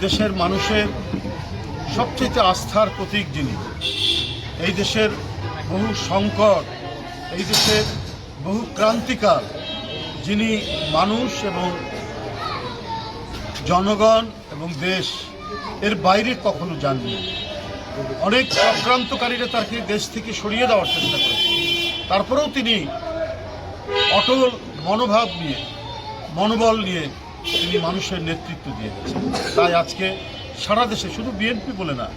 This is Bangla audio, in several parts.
দেশের মানুষের সবচেয়ে আস্থার প্রতীক যিনি, এই দেশের বহু সংকট, এই দেশের বহু ক্রান্তিকাল যিনি মানুষ এবং জনগণ এবং দেশ এর বাইরে কখনো যাননি। অনেক চক্রান্তকারীরা তাকে দেশ থেকে সরিয়ে দেওয়ার চেষ্টা করেছে, তারপরেও তিনি অটল মনোভাব নিয়ে, মনোবল নিয়ে তিনি মানুষের নেতৃত্ব দিয়ে গেছেন। তাই আজকে সারা দেশে, শুধু বিএনপি বলে না,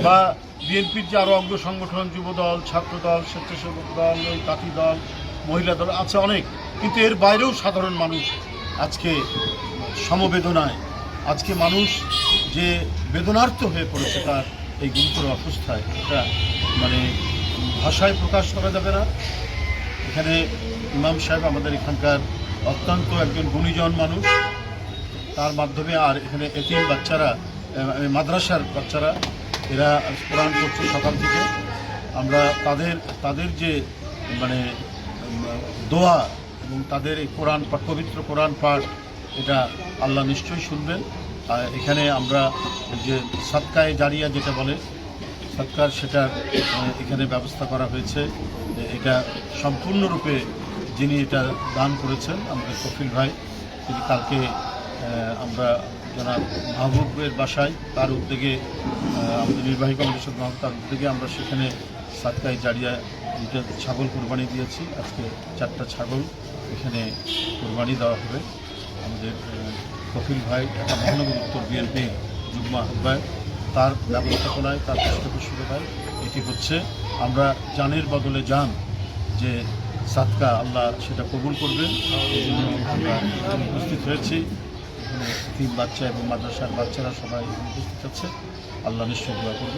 বা বিএনপির যে আরও অঙ্গ সংগঠন, যুবদল, ছাত্রদল, স্বেচ্ছাসেবক দল, ওই কাঠি দল, মহিলা দল আছে অনেক, কিন্তু এর বাইরেও সাধারণ মানুষ আজকে সমবেদনায়, আজকে মানুষ যে বেদনার্থ হয়ে পড়েছে তার এই গুরুতর অবস্থায়, এটা মানে ভাষায় প্রকাশ করা যাবে না। এখানে ইমাম সাহেব আমাদের এখানকার অত্যন্ত একজন গুণীজন মানুষ, তার মাধ্যমে আর এখানে এতিম বাচ্চারা, মাদ্রাসার বাচ্চারা, এরা কোরআন পড়ছে সকাল থেকে। আমরা তাদের যে মানে দোয়া এবং তাদের এই কোরআন পাঠ, পবিত্র কোরআন পাঠ, এটা আল্লাহ নিশ্চয়ই শুনবেন। আর এখানে আমরা যে সাদকায়ে জারিয়া যেটা বলে সৎকার, সেটা এখানে ব্যবস্থা করা হয়েছে। এটা সম্পূর্ণরূপে যিনি এটা দান করেছেন আমাদের কফিল ভাই, তিনি কালকে আমরা জনাব মাহবুবের বাসায়, তার উদ্যোগে, আমাদের নির্বাহী কমিটির মাহবুব, তার উদ্যোগে আমরা সেখানে সাদকায়ে জারিয়া দুটো ছাগল কোরবানি দিয়েছি। আজকে 4টা ছাগল এখানে কোরবানি দেওয়া হবে। আমাদের কফিল ভাই, ঢাকা মহানগর উত্তর বিএনপি যুগ্ম আহ্বায়ক, তার ব্যবস্থাপনায়, তার পৃষ্ঠপোষকতায় এটি হচ্ছে। আমরা জানের বদলে জান যে সাদকা, আল্লাহ সেটা কবুল করবেন, এই জন্য আমরা উপস্থিত হয়েছি। এখানে 3 বাচ্চা এবং মাদ্রাসার বাচ্চারা সবাই উপস্থিত আছে। আল্লাহ নিশ্চয় দোয়া করবেন।